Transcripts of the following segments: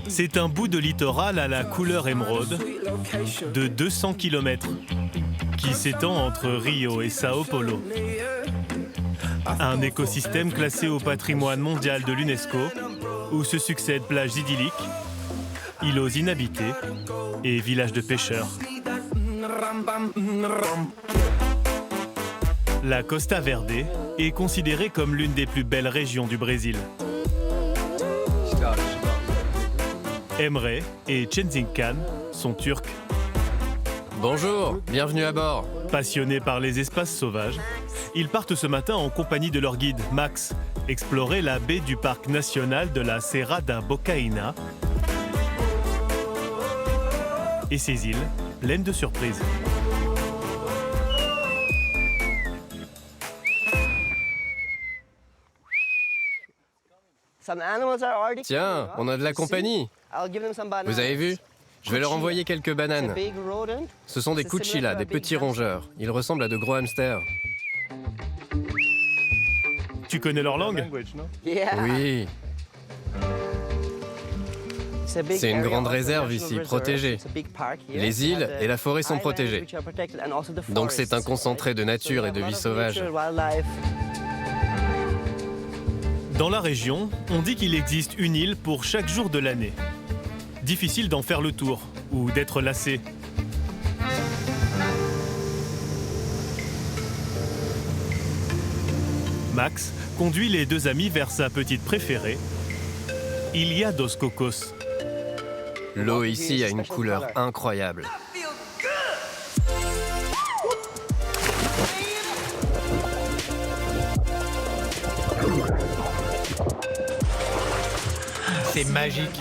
C'est un bout de littoral à la couleur émeraude de 200 km qui s'étend entre Rio et Sao Paulo. Un écosystème classé au patrimoine mondial de l'UNESCO où se succèdent plages idylliques, îlots inhabités et villages de pêcheurs. La Costa Verde est considérée comme l'une des plus belles régions du Brésil. Emre et Chenzinkan sont turcs. Bonjour, bienvenue à bord. Passionnés par les espaces sauvages, ils partent ce matin en compagnie de leur guide Max explorer la baie du parc national de la Serra da Bocaina et ses îles pleines de surprises. Tiens, on a de la compagnie. Vous avez vu? Je vais leur envoyer quelques bananes. Ce sont des cuchillas, des petits rongeurs. Ils ressemblent à de gros hamsters. Tu connais leur langue? Oui. C'est une grande réserve ici, protégée. Les îles et la forêt sont protégées. Donc c'est un concentré de nature et de vie sauvage. Dans la région, on dit qu'il existe une île pour chaque jour de l'année. Difficile d'en faire le tour ou d'être lassé. Max conduit les deux amis vers sa petite préférée, Ilha dos Cocos. L'eau ici a une couleur incroyable. C'est magique.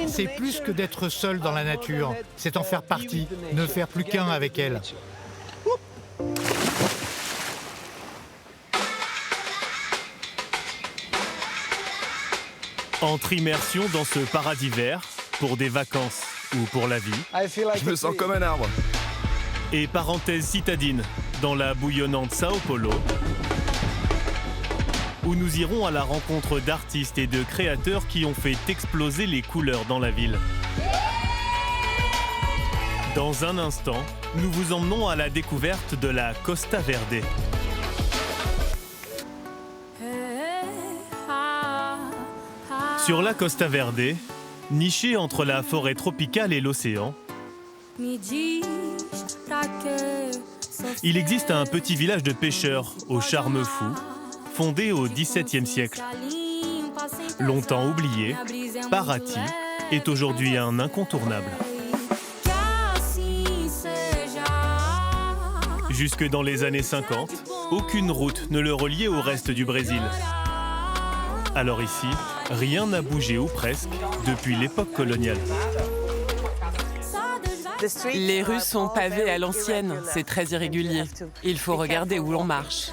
C'est plus que d'être seul dans la nature, c'est en faire partie, ne faire plus qu'un avec elle. Entre immersion dans ce paradis vert, pour des vacances ou pour la vie. Je me sens comme un arbre. Et parenthèse citadine dans la bouillonnante Sao Paulo, où nous irons à la rencontre d'artistes et de créateurs qui ont fait exploser les couleurs dans la ville. Dans un instant, nous vous emmenons à la découverte de la Costa Verde. Sur la Costa Verde, nichée entre la forêt tropicale et l'océan, il existe un petit village de pêcheurs au charme fou, fondé au XVIIe siècle. Longtemps oublié, Paraty est aujourd'hui un incontournable. Jusque dans les années 50, aucune route ne le reliait au reste du Brésil. Alors ici, rien n'a bougé ou presque depuis l'époque coloniale. Les rues sont pavées à l'ancienne, c'est très irrégulier. Il faut regarder où l'on marche.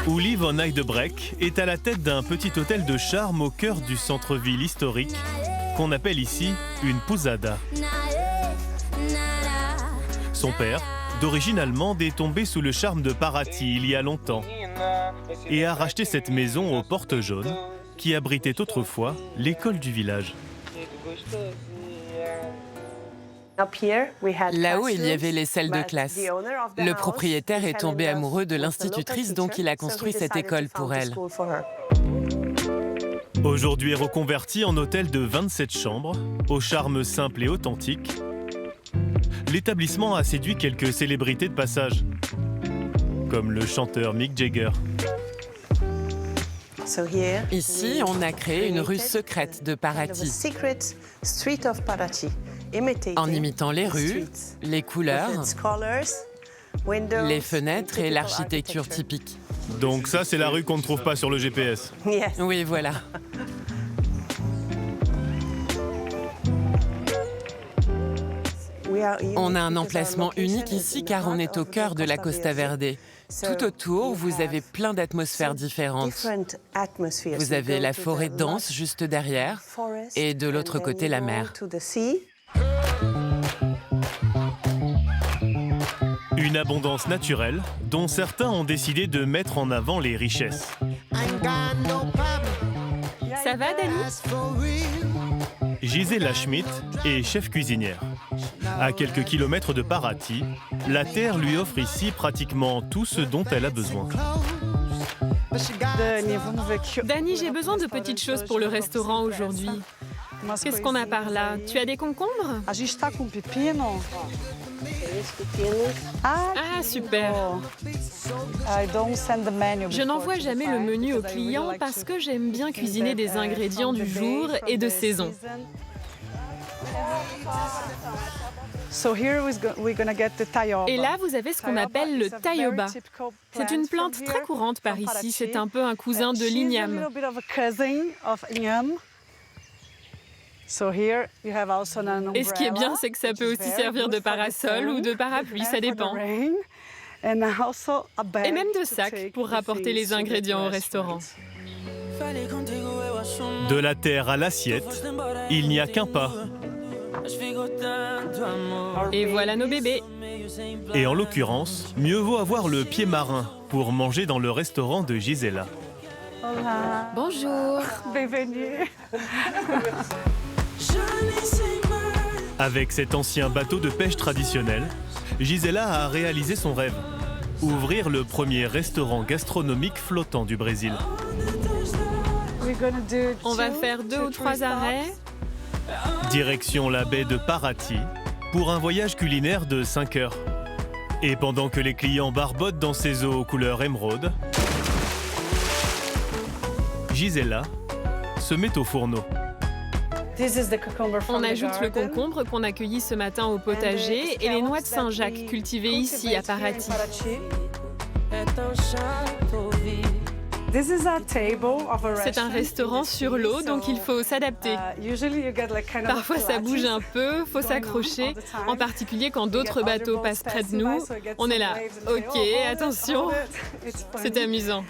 Uli van Heijdenbreck est à la tête d'un petit hôtel de charme au cœur du centre-ville historique, qu'on appelle ici une pousada. Son père, d'origine allemande, est tombé sous le charme de Paraty il y a longtemps et a racheté cette maison aux portes jaunes qui abritait autrefois l'école du village. Là-haut, il y avait les salles de classe. Le propriétaire est tombé amoureux de l'institutrice, donc il a construit cette école pour elle. Aujourd'hui reconverti en hôtel de 27 chambres, au charme simple et authentique, l'établissement a séduit quelques célébrités de passage, comme le chanteur Mick Jagger. Ici, on a créé une rue secrète de Paraty. En imitant les rues, les couleurs, les fenêtres et l'architecture typique. Donc ça, c'est la rue qu'on ne trouve pas sur le GPS. Oui, voilà. On a un emplacement unique ici car on est au cœur de la Costa Verde. Tout autour, vous avez plein d'atmosphères différentes. Vous avez la forêt dense juste derrière et de l'autre côté la mer. Une abondance naturelle dont certains ont décidé de mettre en avant les richesses. Ça va, Dani? Gisela Schmidt est chef cuisinière. À quelques kilomètres de Paraty, la terre lui offre ici pratiquement tout ce dont elle a besoin. Dani, j'ai besoin de petites choses pour le restaurant aujourd'hui. Qu'est-ce qu'on a par là? Tu as des concombres? Ah, super! Je n'envoie jamais le menu aux clients parce que j'aime bien cuisiner des ingrédients du jour et de saison. Et là, vous avez ce qu'on appelle le taioba. C'est une plante très courante par ici. C'est un peu un cousin de l'igname. Et ce qui est bien, c'est que ça peut aussi servir de parasol ou de parapluie, ça dépend. Et même de sac pour rapporter les ingrédients au restaurant. De la terre à l'assiette, il n'y a qu'un pas. Et voilà nos bébés. Et en l'occurrence, mieux vaut avoir le pied marin pour manger dans le restaurant de Gisela. Bonjour. Bienvenue. Avec cet ancien bateau de pêche traditionnel, Gisela a réalisé son rêve. Ouvrir le premier restaurant gastronomique flottant du Brésil. On va faire 2 ou 3 arrêts. Direction la baie de Paraty pour un voyage culinaire de 5 heures. Et pendant que les clients barbotent dans ces eaux couleur émeraude, Gisela se met au fourneau. On ajoute le concombre qu'on a cueilli ce matin au potager et les noix de Saint-Jacques cultivées ici à Paraty. C'est un restaurant sur l'eau, donc il faut s'adapter. Parfois ça bouge un peu, faut s'accrocher, en particulier quand d'autres bateaux passent près de nous. On est là, ok, attention, c'est amusant.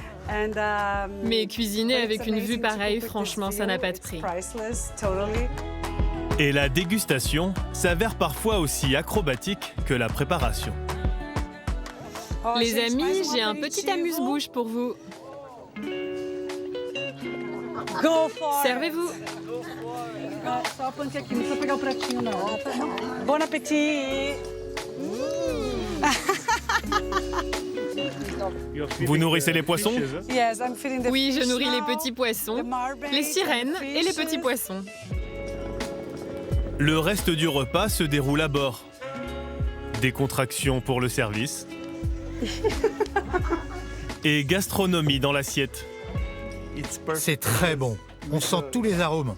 Mais cuisiner avec une vue pareille, franchement, ça n'a pas de prix. Et la dégustation s'avère parfois aussi acrobatique que la préparation. Les amis, j'ai un petit amuse-bouche pour vous. Servez-vous. Bon appétit. Vous nourrissez les poissons? Oui, je nourris les petits poissons, les sirènes et les petits poissons. Le reste du repas se déroule à bord. Décontraction pour le service. Et gastronomie dans l'assiette. C'est très bon. On sent tous les arômes.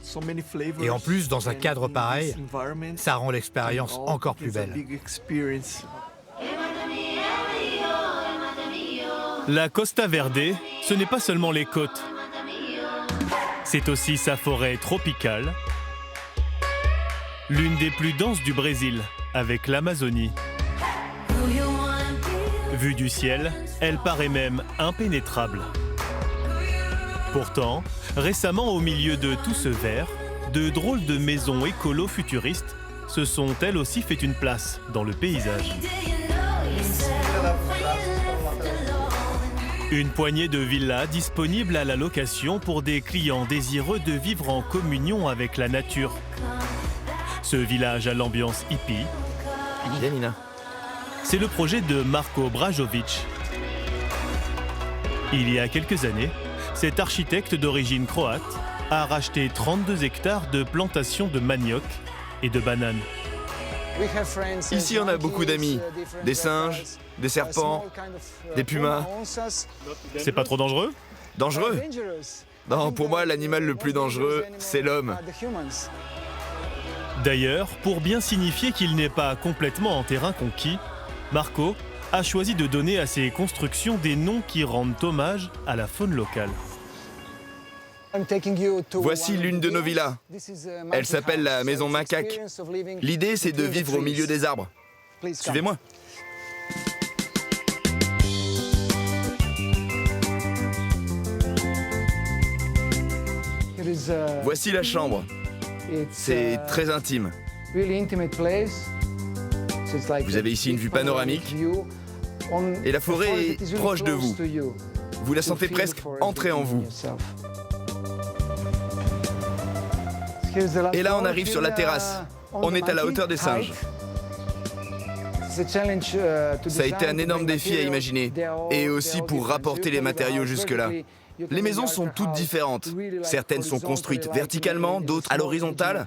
Et en plus, dans un cadre pareil, ça rend l'expérience encore plus belle. La Costa Verde, ce n'est pas seulement les côtes. C'est aussi sa forêt tropicale, l'une des plus denses du Brésil, avec l'Amazonie. Vue du ciel, elle paraît même impénétrable. Pourtant, récemment, au milieu de tout ce vert, de drôles de maisons écolo-futuristes se sont elles aussi fait une place dans le paysage. Une poignée de villas disponibles à la location pour des clients désireux de vivre en communion avec la nature. Ce village à l'ambiance hippie, c'est le projet de Marko Brajovic. Il y a quelques années, cet architecte d'origine croate a racheté 32 hectares de plantations de manioc et de bananes. Ici, on a beaucoup d'amis. Des singes, des serpents, des pumas. C'est pas trop dangereux? Dangereux? Non, pour moi, l'animal le plus dangereux, c'est l'homme. D'ailleurs, pour bien signifier qu'il n'est pas complètement en terrain conquis, Marko a choisi de donner à ses constructions des noms qui rendent hommage à la faune locale. Voici l'une de nos villas. Elle s'appelle la Maison Macaque. L'idée, c'est de vivre au milieu des arbres. Suivez-moi. Voici la chambre. C'est très intime. Vous avez ici une vue panoramique Et la forêt est proche de vous. Vous la sentez presque entrer en vous. Et là, on arrive sur la terrasse. On est à la hauteur des singes. Ça a été un énorme défi à imaginer. Et aussi pour rapporter les matériaux jusque-là. Les maisons sont toutes différentes. Certaines sont construites verticalement, d'autres à l'horizontale.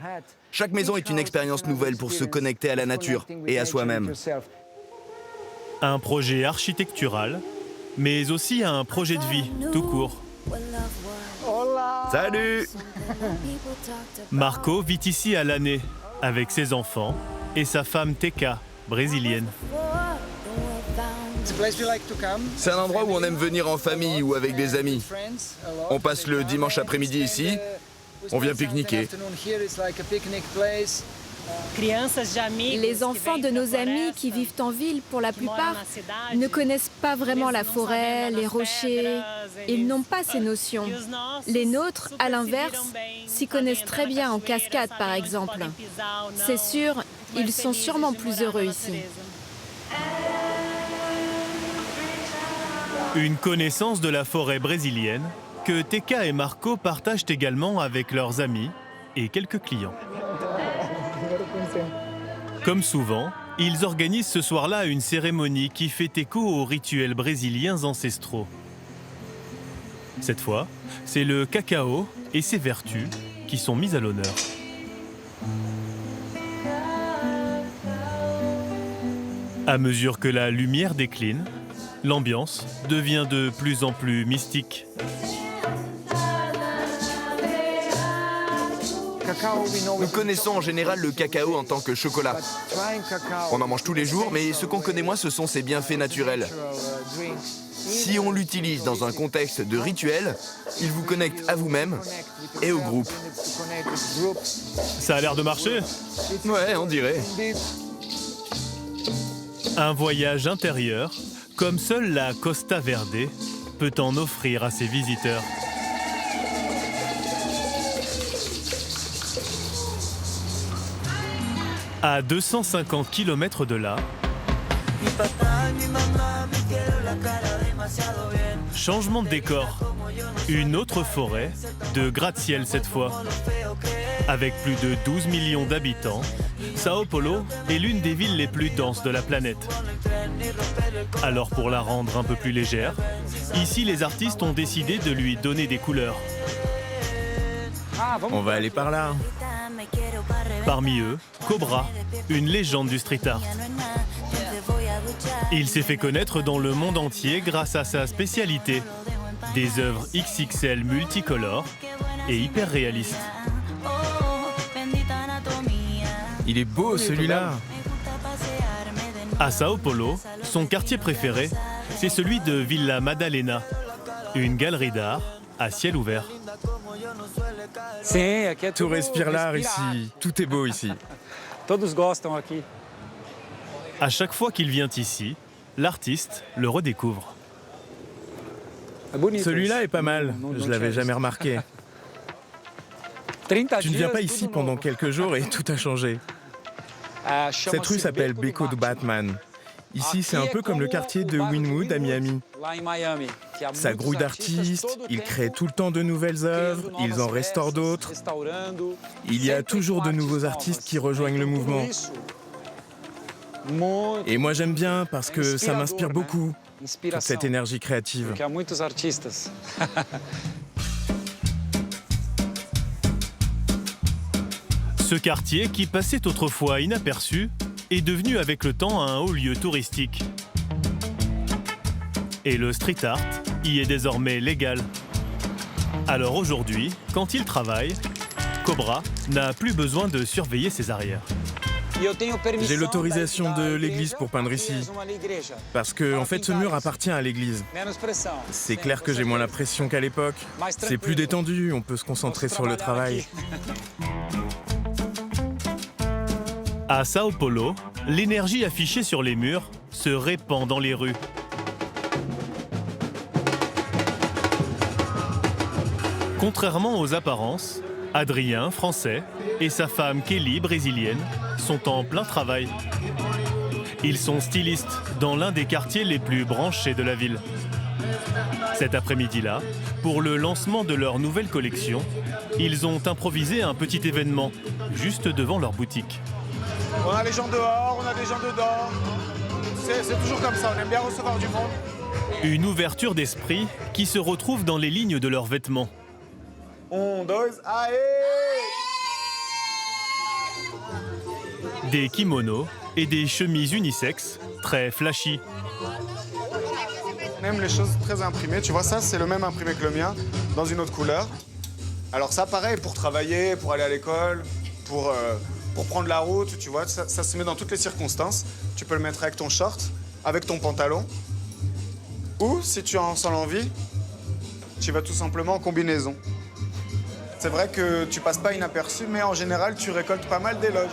Chaque maison est une expérience nouvelle pour se connecter à la nature et à soi-même. Un projet architectural, mais aussi un projet de vie, tout court. Salut! Marco vit ici à l'année, avec ses enfants et sa femme Teka, brésilienne. C'est un endroit où on aime venir en famille ou avec des amis. On passe le dimanche après-midi ici, on vient pique-niquer. Les enfants de nos amis qui vivent en ville, pour la plupart, ne connaissent pas vraiment la forêt, les rochers. Ils n'ont pas ces notions. Les nôtres, à l'inverse, s'y connaissent très bien en cascade, par exemple. C'est sûr, ils sont sûrement plus heureux ici. Une connaissance de la forêt brésilienne que Teka et Marco partagent également avec leurs amis et quelques clients. Comme souvent, ils organisent ce soir-là une cérémonie qui fait écho aux rituels brésiliens ancestraux. Cette fois, c'est le cacao et ses vertus qui sont mises à l'honneur. À mesure que la lumière décline, l'ambiance devient de plus en plus mystique. Nous connaissons en général le cacao en tant que chocolat. On en mange tous les jours, mais ce qu'on connaît moins, ce sont ses bienfaits naturels. Si on l'utilise dans un contexte de rituel, il vous connecte à vous-même et au groupe. Ça a l'air de marcher? Ouais, on dirait. Un voyage intérieur, comme seule la Costa Verde peut en offrir à ses visiteurs. À 250 km de là, changement de décor. Une autre forêt, de gratte-ciel cette fois. Avec plus de 12 millions d'habitants, Sao Paulo est l'une des villes les plus denses de la planète. Alors pour la rendre un peu plus légère, ici les artistes ont décidé de lui donner des couleurs. On va aller par là. Parmi eux, Cobra, une légende du street art. Il s'est fait connaître dans le monde entier grâce à sa spécialité, des œuvres XXL multicolores et hyper réalistes. Il est beau celui-là. À Sao Paulo, son quartier préféré, c'est celui de Villa Madalena, une galerie d'art à ciel ouvert. Tout respire l'art ici, tout est beau ici. À chaque fois qu'il vient ici, l'artiste le redécouvre. Celui-là est pas mal, je l'avais jamais remarqué. Tu ne viens pas ici pendant quelques jours et tout a changé. Cette rue s'appelle Beco do Batman. Ici, c'est un peu comme le quartier de Wynwood à Miami. Ça grouille d'artistes, ils créent tout le temps de nouvelles œuvres, ils en restaurent d'autres. Il y a toujours de nouveaux artistes qui rejoignent le mouvement. Et moi j'aime bien parce que ça m'inspire beaucoup, toute cette énergie créative. Ce quartier, qui passait autrefois inaperçu, est devenu avec le temps un haut lieu touristique. Et le street art y est désormais légal. Alors aujourd'hui, quand il travaille, Cobra n'a plus besoin de surveiller ses arrières. J'ai l'autorisation de l'église pour peindre ici. Parce que, en fait, ce mur appartient à l'église. C'est clair que j'ai moins la pression qu'à l'époque. C'est plus détendu, on peut se concentrer sur le travail. À Sao Paulo, l'énergie affichée sur les murs se répand dans les rues. Contrairement aux apparences, Adrien, français, et sa femme Kelly, brésilienne, sont en plein travail. Ils sont stylistes dans l'un des quartiers les plus branchés de la ville. Cet après-midi-là, pour le lancement de leur nouvelle collection, ils ont improvisé un petit événement juste devant leur boutique. On a les gens dehors, on a des gens dedans. C'est toujours comme ça, on aime bien recevoir du monde. Une ouverture d'esprit qui se retrouve dans les lignes de leurs vêtements. On dose, allez! Des kimonos et des chemises unisexes très flashy. On aime les choses très imprimées. Tu vois, ça, c'est le même imprimé que le mien, dans une autre couleur. Alors ça, pareil, pour travailler, pour aller à l'école, pour prendre la route, tu vois, ça se met dans toutes les circonstances. Tu peux le mettre avec ton short, avec ton pantalon. Ou, si tu en sens l'envie, tu vas tout simplement en combinaison. C'est vrai que tu passes pas inaperçu, mais en général, tu récoltes pas mal d'éloges.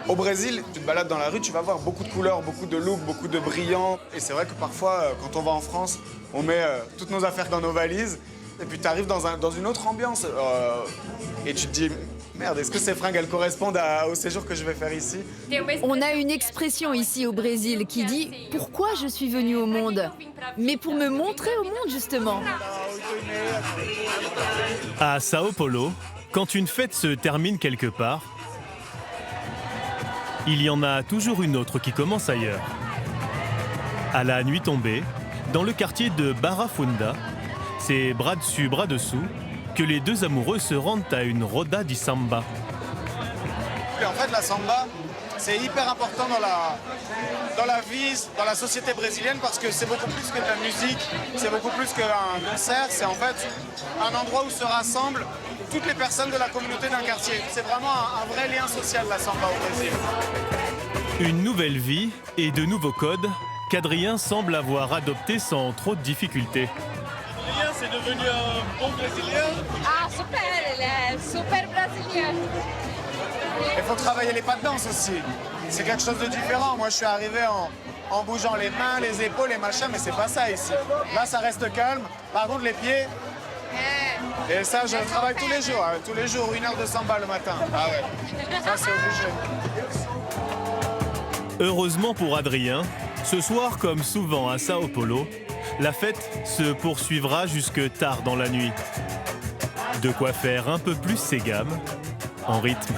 Au Brésil, tu te balades dans la rue, tu vas voir beaucoup de couleurs, beaucoup de looks, beaucoup de brillants. Et c'est vrai que parfois, quand on va en France, on met toutes nos affaires dans nos valises. Et puis tu arrives dans une autre ambiance. Et tu te dis, merde, est-ce que ces fringues, elles correspondent au séjour que je vais faire ici? On a une expression ici au Brésil qui dit « Pourquoi je suis venu au monde ?» Mais pour me montrer au monde, justement. À Sao Paulo, quand une fête se termine quelque part, il y en a toujours une autre qui commence ailleurs. À la nuit tombée, dans le quartier de Barra Funda, c'est bras dessus, bras dessous, que les deux amoureux se rendent à une roda di samba. Et en fait, la samba, c'est hyper important dans la vie, dans la société brésilienne, parce que c'est beaucoup plus que de la musique, c'est beaucoup plus qu'un concert, c'est en fait un endroit où se rassemblent toutes les personnes de la communauté d'un quartier. C'est vraiment un vrai lien social, la samba au Brésil. Une nouvelle vie et de nouveaux codes qu'Adrien semble avoir adoptés sans trop de difficultés. Adrien, c'est devenu un bon Brésilien. Ah, super, il est super brésilien. Il faut travailler les pas de danse aussi. C'est quelque chose de différent. Moi, je suis arrivé en bougeant les mains, les épaules, les machins, mais c'est pas ça ici. Là, ça reste calme. Par contre, les pieds... Et ça, je travaille tous les jours. Tous les jours, 1 heure de samba le matin. Ah ouais, ça, c'est obligé. Heureusement pour Adrien, ce soir, comme souvent à Sao Paulo, la fête se poursuivra jusque tard dans la nuit. De quoi faire un peu plus ses gammes en rythme.